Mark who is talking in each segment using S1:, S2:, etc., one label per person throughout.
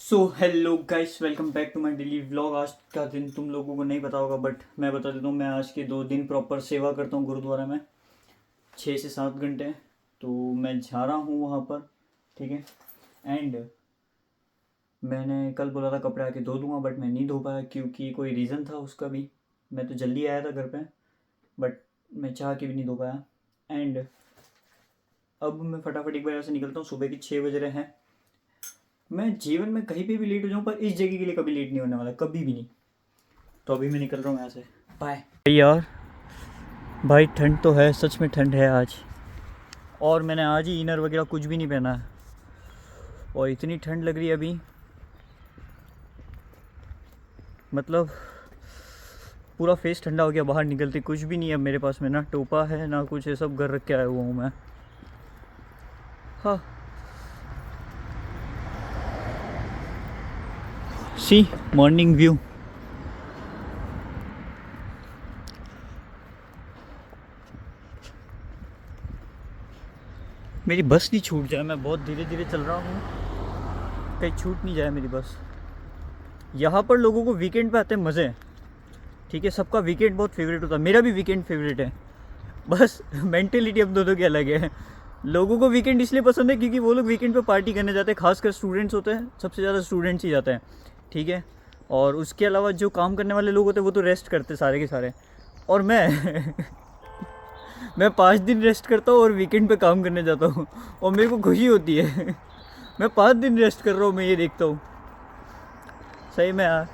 S1: So hello guys, welcome back to my daily vlog. आज का दिन तुम लोगों को नहीं पता होगा बट मैं बता देता हूँ। मैं आज के 2 दिन प्रॉपर सेवा करता हूँ गुरुद्वारा में, 6 से 7 घंटे। तो मैं जा रहा हूँ वहाँ पर, ठीक है। एंड मैंने कल बोला था कपड़े आके धो दूँगा बट मैं नहीं धो पाया क्योंकि कोई रीज़न था उसका भी। मैं तो जल्दी आया था घर पे बट मैं चाह के भी नहीं धो पाया। एंड अब मैं फटाफट एक बार यहाँ से निकलता हूँ। सुबह के 6 बज रहे हैं। मैं जीवन में कहीं पे भी लेट हो जाऊँ पर इस जगह के लिए कभी लेट नहीं होने वाला, कभी भी नहीं। तो अभी मैं निकल रहा हूँ यहाँ से। बाय यार। भाई ठंड तो है, सच में ठंड है आज। और मैंने आज ही इनर वगैरह कुछ भी नहीं पहना है और इतनी ठंड लग रही है अभी, मतलब पूरा फेस ठंडा हो गया। बाहर निकलते कुछ भी नहीं है मेरे पास में, ना टोपा है ना कुछ है, सब घर रख के आया हुआ हूँ मैं। हाँ, सी मॉर्निंग व्यू। मेरी बस नहीं छूट जाए, मैं बहुत धीरे धीरे चल रहा हूँ, कहीं छूट नहीं जाए मेरी बस। यहाँ पर लोगों को वीकेंड पे आते हैं मज़े, ठीक है। सबका वीकेंड बहुत फेवरेट होता है, मेरा भी वीकेंड फेवरेट है। बस मेंटेलिटी अब दोनों की अलग है। लोगों को वीकेंड इसलिए पसंद है क्योंकि वो लोग वीकेंड पे पार्टी करने जाते हैं, खासकर स्टूडेंट्स होते हैं, सबसे ज़्यादा स्टूडेंट्स ही जाते हैं, ठीक है। और उसके अलावा जो काम करने वाले लोग होते हैं वो तो रेस्ट करते सारे के सारे। और मैं मैं 5 दिन रेस्ट करता हूँ और वीकेंड पे काम करने जाता हूँ और मेरे को खुशी होती है। मैं 5 दिन रेस्ट कर रहा हूँ, मैं ये देखता हूँ सही में यार।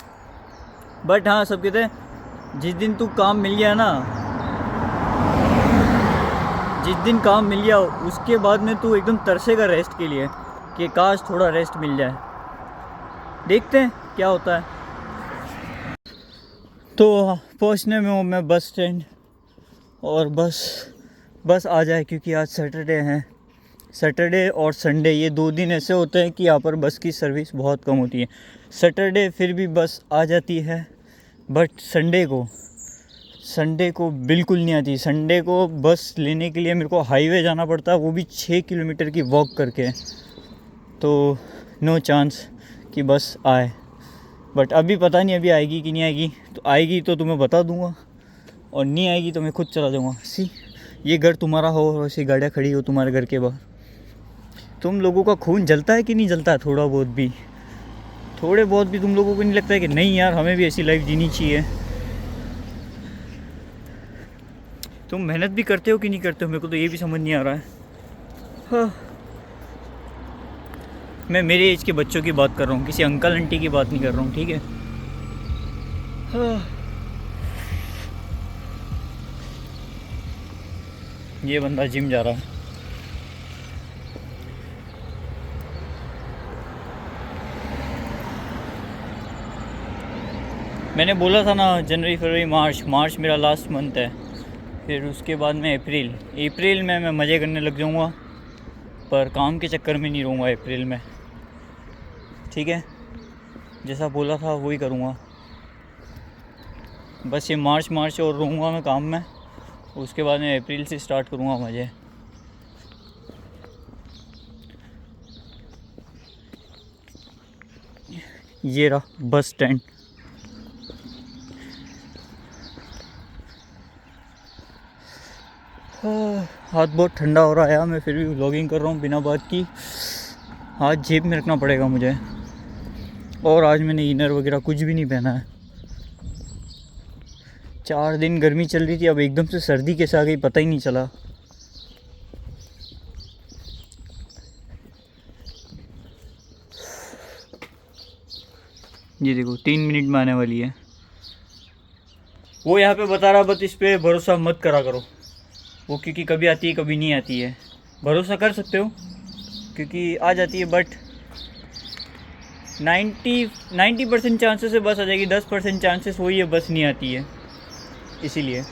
S1: बट हाँ, सब कहते हैं जिस दिन तू काम मिल गया ना, जिस दिन काम मिल गया उसके बाद में तू एकदम तरसेगा रेस्ट के लिए कि काश थोड़ा रेस्ट मिल जाए। देखते हैं क्या होता है। तो पहुंचने में हूँ मैं बस स्टैंड, और बस आ जाए क्योंकि आज सैटरडे है। सैटरडे और संडे ये 2 दिन ऐसे होते हैं कि यहाँ पर बस की सर्विस बहुत कम होती है। सैटरडे फिर भी बस आ जाती है बट संडे को बिल्कुल नहीं आती। संडे को बस लेने के लिए मेरे को हाईवे जाना पड़ता है, वो भी 6 किलोमीटर की वॉक करके। तो नो चांस कि बस आए। बट अभी पता नहीं अभी आएगी कि नहीं आएगी। तो आएगी तो तुम्हें बता दूंगा और नहीं आएगी तो मैं खुद चला जाऊँगा। सी, ये घर तुम्हारा हो और ऐसी गाड़ियाँ खड़ी हो तुम्हारे घर के बाहर। तुम लोगों का खून जलता है कि नहीं जलता है? थोड़े बहुत भी तुम लोगों को नहीं लगता है कि नहीं यार हमें भी ऐसी लाइफ जीनी चाहिए? तुम मेहनत भी करते हो कि नहीं करते हो, मेरे को तो ये भी समझ नहीं आ रहा है। हाँ, मैं मेरे एज के बच्चों की बात कर रहा हूँ, किसी अंकल आंटी की बात नहीं कर रहा हूँ, ठीक है। हाँ, ये बंदा जिम जा रहा है। मैंने बोला था ना जनवरी फरवरी मार्च मेरा लास्ट मंथ है। फिर उसके बाद में अप्रैल में मैं मज़े करने लग जाऊँगा, पर काम के चक्कर में नहीं रहूँगा अप्रैल में, ठीक है। जैसा बोला था वही करूँगा। बस ये मार्च और रहूँगा मैं काम में, उसके बाद में अप्रैल से स्टार्ट करूँगा मज़े। ये रहा बस स्टैंड। हाथ बहुत ठंडा हो रहा है यार, मैं फिर भी व्लॉगिंग कर रहा हूँ बिना बात की। हाथ जेब में रखना पड़ेगा मुझे। और आज मैंने इनर वगैरह कुछ भी नहीं पहना है। 4 दिन गर्मी चल रही थी, अब एकदम से सर्दी कैसे आ गई पता ही नहीं चला। ये देखो 3 मिनट में आने वाली है। वो यहाँ पे बता रहा, बट इस पर भरोसा मत करा करो वो, क्योंकि कभी आती है कभी नहीं आती है। भरोसा कर सकते हो क्योंकि आ जाती है, बट 90% चांसेस से बस आ जाएगी, 10% चांसेस वही है बस नहीं आती है। इसीलिए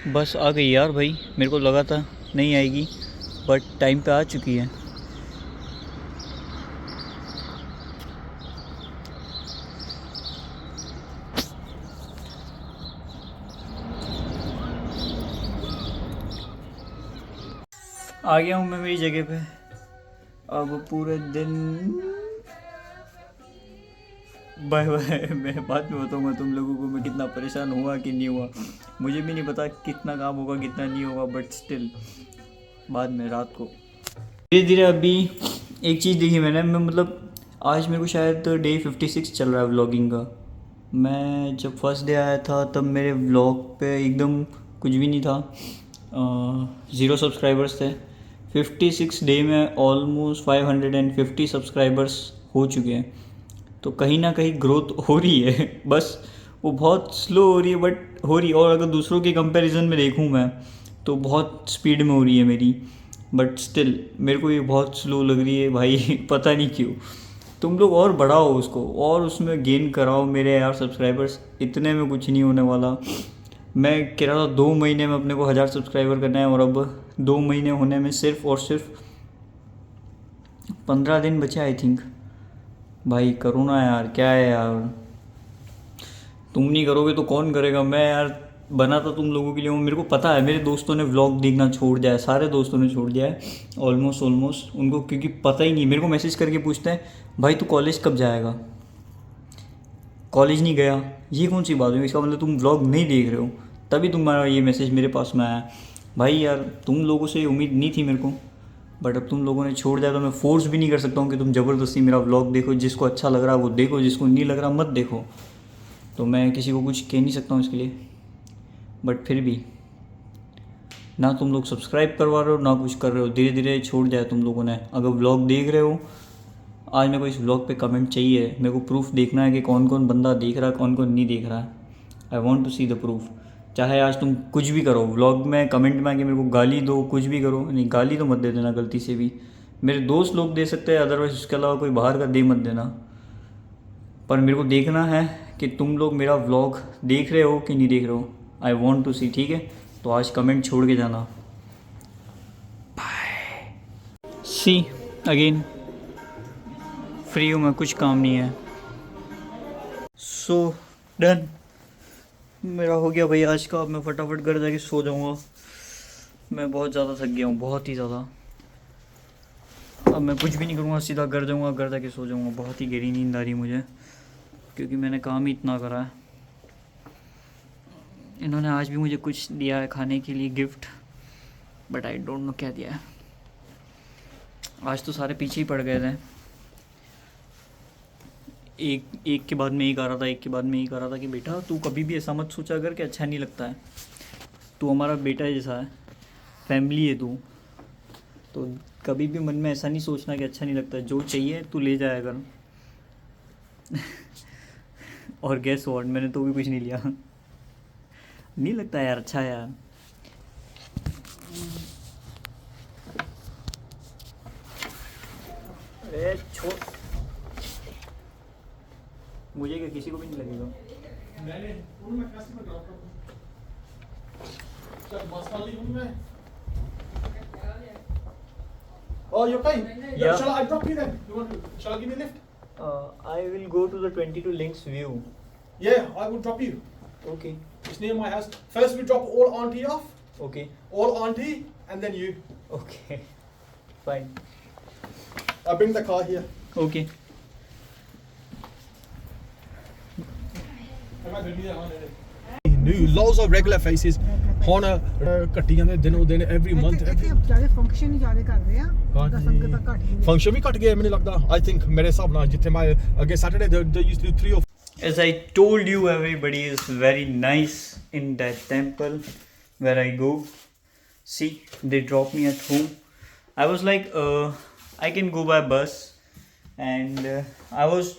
S1: बस आ गई यार भाई, मेरे को लगा था नहीं आएगी बट टाइम पे आ चुकी है। आ गया हूँ मैं मेरी जगह पे। अब पूरे दिन बाय बाय। मैं बाद में बताऊँगा तुम लोगों को मैं कितना परेशान हुआ कि नहीं हुआ। मुझे भी नहीं पता कितना काम होगा कितना नहीं होगा, बट स्टिल बाद में रात को धीरे धीरे। अभी एक चीज़ देखी मैंने, मैं मतलब आज मेरे को शायद डे 56 चल रहा है व्लॉगिंग का। मैं जब फर्स्ट डे आया था तब मेरे व्लॉग पे एकदम कुछ भी नहीं था, 0 सब्सक्राइबर्स थे। 56 डे में ऑलमोस्ट 550 सब्सक्राइबर्स हो चुके हैं। तो कहीं ना कहीं ग्रोथ हो रही है, बस वो बहुत स्लो हो रही है बट हो रही है। और अगर दूसरों के कंपैरिजन में देखूँ मैं तो बहुत स्पीड में हो रही है मेरी, बट स्टिल मेरे को ये बहुत स्लो लग रही है भाई। पता नहीं क्यों। तुम लोग और बढ़ाओ उसको और उसमें गेन कराओ मेरे यार सब्सक्राइबर्स। इतने में कुछ नहीं होने वाला। मैं कह रहा था 2 महीने में अपने को 1000 सब्सक्राइबर करना है, और अब 2 महीने होने में सिर्फ और सिर्फ 15 दिन बचे आई थिंक। भाई करो ना यार, क्या है यार, तुम नहीं करोगे तो कौन करेगा। मैं यार बना था तुम लोगों के लिए हूँ। मेरे को पता है मेरे दोस्तों ने व्लॉग देखना छोड़ दिया है, सारे दोस्तों ने छोड़ दिया है ऑलमोस्ट उनको, क्योंकि पता ही नहीं। मेरे को मैसेज करके पूछते हैं भाई तू कॉलेज कब जाएगा, कॉलेज नहीं गया, ये कौन सी बात हुई। इसका मतलब तुम व्लॉग नहीं देख रहे हो, तभी तुम्हारा ये मैसेज मेरे पास में आया। भाई यार तुम लोगों से उम्मीद नहीं थी मेरे को, बट अब तुम लोगों ने छोड़ दिया तो मैं फोर्स भी नहीं कर सकता हूँ कि तुम ज़बरदस्ती मेरा व्लॉग देखो। जिसको अच्छा लग रहा है वो देखो, जिसको नहीं लग रहा मत देखो। तो मैं किसी को कुछ कह नहीं सकता हूँ इसके लिए, बट फिर भी ना तुम लोग सब्सक्राइब करवा रहे हो ना कुछ कर रहे हो। धीरे धीरे छोड़ दिया तुम लोगों ने। अगर व्लॉग देख रहे हो, आज मेरे को इस व्लॉग पे कमेंट चाहिए। मेरे को प्रूफ देखना है कि कौन कौन बंदा देख रहा है कौन कौन नहीं देख रहा है। I want to see the proof. चाहे आज तुम कुछ भी करो व्लॉग में, कमेंट में आके मेरे को गाली दो, कुछ भी करो। नहीं, गाली तो मत दे देना गलती से भी। मेरे दोस्त लोग दे सकते हैं, अदरवाइज उसके अलावा कोई बाहर का दे मत देना। पर मेरे को देखना है कि तुम लोग मेरा व्लॉग देख रहे हो कि नहीं देख रहे हो। आई वॉन्ट टू सी, ठीक है। तो आज कमेंट छोड़ के जाना। बाय। सी अगेन फ्री हूँ मैं, कुछ काम नहीं है। सो डन, मेरा हो गया भाई आज का। अब मैं फटाफट घर जाके सो जाऊँगा। मैं बहुत ज़्यादा थक गया हूँ, बहुत ही ज़्यादा। अब मैं कुछ भी नहीं करूँगा, सीधा घर जाऊँगा, घर जाके सो जाऊँगा। बहुत ही गहरी नींद आ रही है मुझे, क्योंकि मैंने काम ही इतना करा है। इन्होंने आज भी मुझे कुछ दिया है खाने के लिए gift, but I don't know क्या दिया है। आज तो सारे पीछे ही पड़ गए थे। एक के बाद में एक आ रहा था, एक के बाद में एक आ रहा था कि बेटा तू कभी भी ऐसा मत सोचा कर कि अच्छा नहीं लगता है। तू हमारा बेटा जैसा है, फैमिली है तू, तो कभी भी मन में ऐसा नहीं सोचना कि अच्छा नहीं लगता। जो चाहिए तू ले जाया कर। और गैस व्हाट, मैंने तो भी कुछ नहीं लिया। नहीं लगता यार अच्छा यार। अरे छोड़, मुझे क्या किसी को भी नहीं लगेगा।
S2: Oh, you're fine?
S1: Yeah.
S2: Shall I drop you then? Shall I give you a lift?
S1: I will go to the 22 links view.
S2: Yeah, I will drop you.
S1: Okay.
S2: It's near my house. First we drop all auntie off.
S1: Okay.
S2: All auntie and then you.
S1: Okay. Fine.
S2: I'll bring the car here.
S1: Okay.
S2: New loads of regular faces. ਹੁਣ ਘੱਟੀਆਂ ਦੇ ਦਿਨੋਂ ਦਿਨ every month
S3: ਜਿਆਦਾ function ਹੀ ਜਿਆਦਾ ਕਰ ਰਹੇ ਆ ਤਾਂ ਸੰਗਤਾਂ ਘੱਟ ਗਈਆਂ
S2: ਫੰਕਸ਼ਨ ਵੀ ਘੱਟ ਗਏ ਮੈਨੂੰ ਲੱਗਦਾ I think ਮੇਰੇ ਹਿਸਾਬ ਨਾਲ ਜਿੱਥੇ ਮੈਂ ਅੱਗੇ Saturday they used to do 3 or
S1: As I told you, everybody is very nice in that temple where I go. See, they drop me at home. I was like, I can go by bus, and I was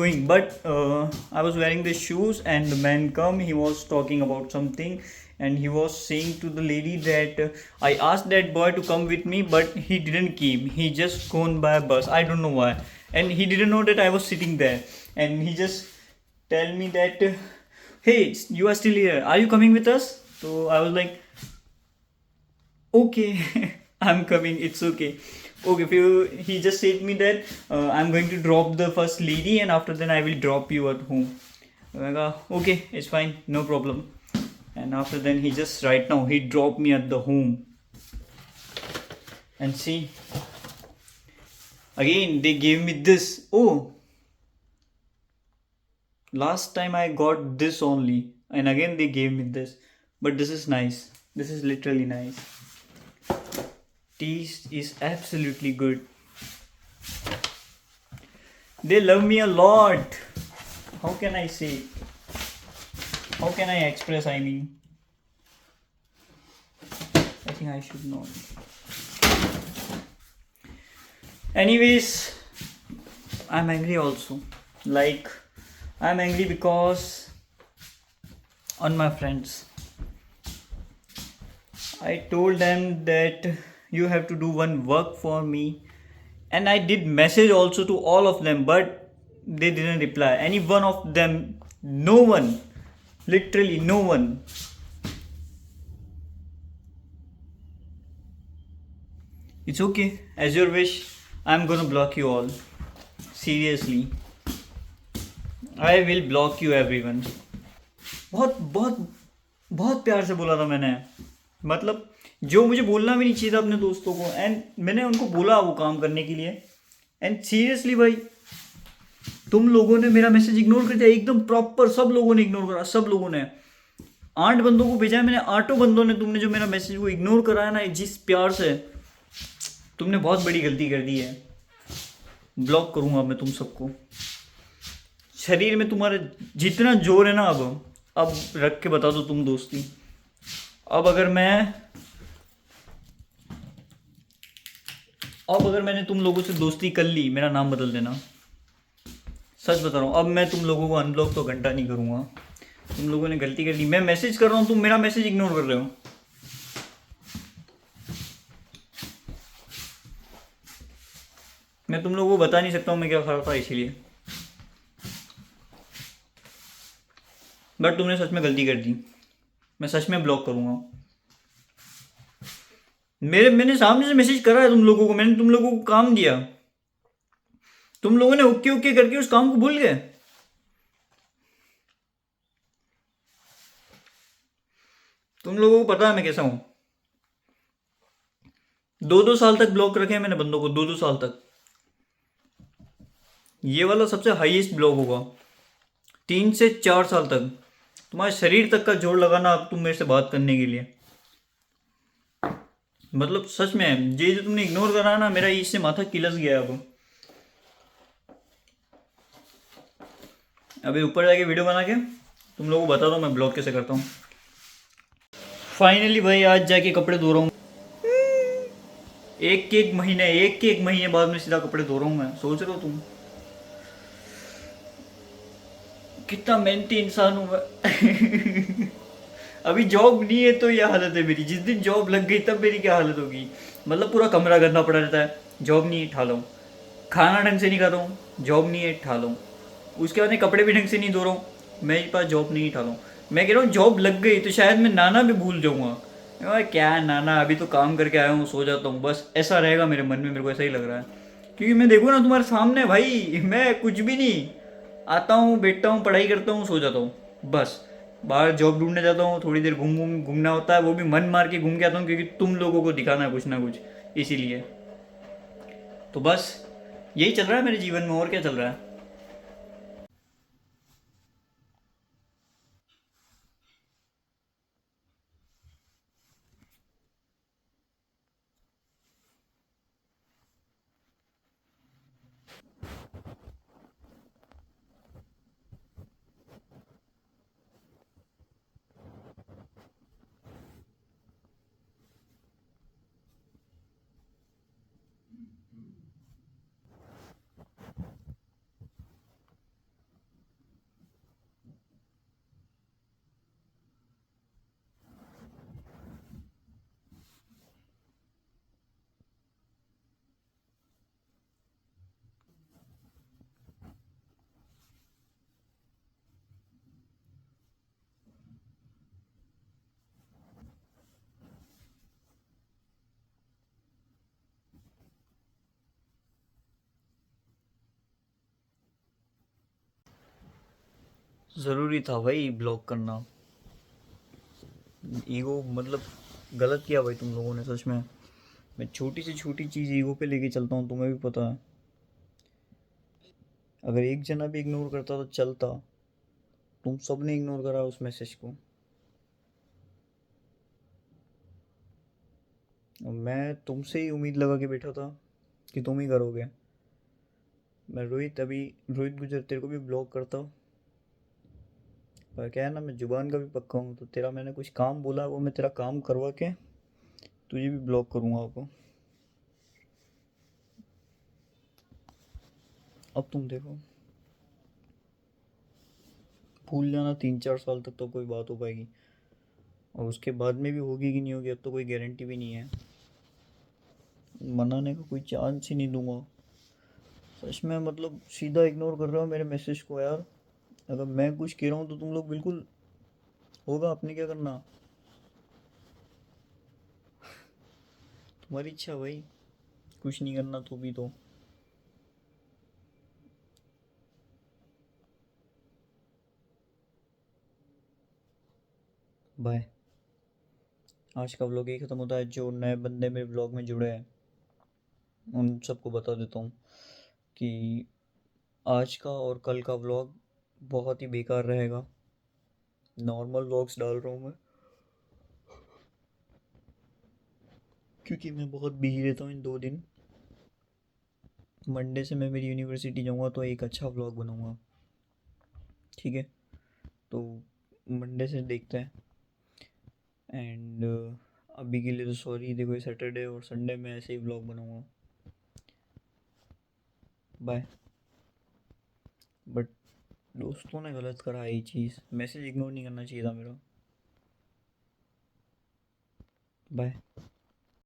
S1: going, but I was wearing the shoes, and the man come. He was talking about something, and he was saying to the lady that I asked that boy to come with me, but he didn't came. He just gone by bus. I don't know why, and he didn't know that I was sitting there, and he just tell me that, hey, you are still here. Are you coming with us? So I was like, okay, I'm coming. It's okay. Okay, he just said me that I'm going to drop the first lady, and after then I will drop you at home. I go, okay, it's fine, no problem. And after then he just right now he dropped me at the home. And see, Again, they gave me this. Oh, last time I got this only, and again they gave me this. But this is nice. This is literally nice. Tea is absolutely good. They love me a lot. How can I say? How can I express? I mean, I think I should not. Anyways, I'm angry also. Like, I'm angry because on my friends. I told them that you have to do one work for me, and I did message also to all of them, but they didn't reply. Any one of them, no one, literally no one. It's okay, as your wish. I'm gonna block you all. Seriously, I will block you everyone. बहुत बहुत बहुत प्यार से बोला था मैंने, मतलब जो मुझे बोलना भी नहीं चाहिए था अपने दोस्तों को, एंड मैंने उनको बोला वो काम करने के लिए, एंड सीरियसली भाई तुम लोगों ने मेरा मैसेज इग्नोर कर दिया एकदम प्रॉपर. सब लोगों ने इग्नोर करा, सब लोगों ने. 8 बंदों को भेजा है मैंने, 8 बंदों ने तुमने जो मेरा मैसेज वो इग्नोर करा है ना, जिस प्यार से, तुमने बहुत बड़ी गलती कर दी है. ब्लॉक करूंगा मैं तुम सबको. शरीर में तुम्हारे जितना जोर है ना, अब रख के बता दो तुम दोस्ती. अब अगर मैंने तुम लोगों से दोस्ती कर ली, मेरा नाम बदल देना. सच बता रहा हूँ, अब मैं तुम लोगों को अनब्लॉक तो घंटा नहीं करूँगा. तुम लोगों ने गलती कर ली. मैं मैसेज कर रहा हूँ, तुम मेरा मैसेज इग्नोर कर रहे हो. मैं तुम लोगों को बता नहीं सकता हूँ मैं क्या खा था, इसीलिए. बट तुमने सच में गलती कर दी. मैं सच में ब्लॉक करूँगा. मैंने सामने से मैसेज करा है तुम लोगों को. मैंने तुम लोगों को काम दिया, तुम लोगों ने ओके ओके करके उस काम को भूल गए. तुम लोगों को पता है मैं कैसा हूं. 2-2 साल तक ब्लॉक रखे हैं मैंने बंदों को, 2-2 साल तक. ये वाला सबसे हाईएस्ट ब्लॉक होगा. 3 से 4 साल तक तुम्हारे शरीर तक का जोर लगाना अब तुम मेरे से बात करने के लिए. मतलब सच में ये जो तुमने इग्नोर करा ना, मेरा इससे माथा किलस गया. अभी ऊपर जाके वीडियो बना के तुम लोगों को बता दो मैं ब्लॉग कैसे करता हूँ. फाइनली भाई आज जाके कपड़े धो रहा हूँ. एक महीने बाद में सीधा कपड़े धो रहा हूँ मैं. सोच रहे हो तुम कितना मेहनती इंसान हूँ मैं. अभी जॉब नहीं है तो ये हालत है मेरी. जिस दिन जॉब लग गई तब मेरी क्या हालत होगी. मतलब पूरा कमरा गंदा पड़ा रहता है. जॉब नहीं है, ठा लो. खाना ढंग से नहीं खाता हूँ, जॉब नहीं है, ठा लो. उसके बाद में कपड़े भी ढंग से नहीं धो रहा हूँ, मेरे पास जॉब नहीं ठा लो. मैं कह रहा हूँ जॉब लग गई तो शायद मैं नाना भी भूल जाऊँगा. क्या नाना, अभी तो काम करके आया हूँ, सो जाता हूँ बस. ऐसा रहेगा मेरे मन में, मेरे को ऐसा ही लग रहा है. क्योंकि मैं देखो ना तुम्हारे सामने भाई, मैं कुछ भी नहीं. आता हूँ, बैठता हूँ, पढ़ाई करता हूँ, सो जाता हूँ बस. बाहर जॉब ढूंढने जाता हूँ, थोड़ी देर घूमना होता है, वो भी मन मार के घूम के आता हूँ क्योंकि तुम लोगों को दिखाना है कुछ ना कुछ, इसीलिए. तो बस यही चल रहा है मेरे जीवन में. और क्या चल रहा है. ज़रूरी था भाई ब्लॉक करना. ईगो मतलब गलत किया भाई तुम लोगों ने सच में. मैं छोटी से छोटी चीज़ ईगो पे लेके चलता हूँ, तुम्हें भी पता है. अगर एक जना भी इग्नोर करता तो चलता, तुम सब ने इग्नोर करा उस मैसेज को। और मैं तुमसे ही उम्मीद लगा के बैठा था कि तुम ही करोगे। मैं रोहित गुजर तेरे को भी ब्लॉक करता हूँ, पर क्या है ना, मैं जुबान का भी पक्का हूँ, तो तेरा मैंने कुछ काम बोला वो मैं तेरा काम करवा के तुझे भी ब्लॉक करूँगा आपको। अब तुम देखो, भूल जाना 3-4 साल तक तो कोई बात हो पाएगी, और उसके बाद में भी होगी कि नहीं होगी अब तो कोई गारंटी भी नहीं है। मनाने का कोई चांस ही नहीं दूंगा सच में। मतलब सीधा इग्नोर कर रहे हो मेरे मैसेज को यार। अगर मैं कुछ कह रहा हूँ तो तुम लोग बिल्कुल होगा, आपने क्या करना, तुम्हारी इच्छा भाई, कुछ नहीं करना तो भी तो। बाय। आज का व्लॉग ही ख़त्म होता है। जो नए बंदे मेरे व्लॉग में जुड़े हैं उन सबको बता देता हूँ कि आज का और कल का व्लॉग बहुत ही बेकार रहेगा। नॉर्मल व्लॉग्स डाल रहा हूँ मैं, क्योंकि मैं बहुत बिजी रहता हूँ इन 2 दिन। मंडे से मैं मेरी यूनिवर्सिटी जाऊँगा तो एक अच्छा व्लॉग बनाऊँगा, ठीक है। तो मंडे से देखते हैं। एंड अभी के लिए तो सॉरी, देखो ये सैटरडे और संडे में ऐसे ही व्लॉग बनाऊँगा। बाय। बट दोस्तों ने गलत करा ये चीज़, मैसेज इग्नोर नहीं करना चाहिए था मेरा। बाय।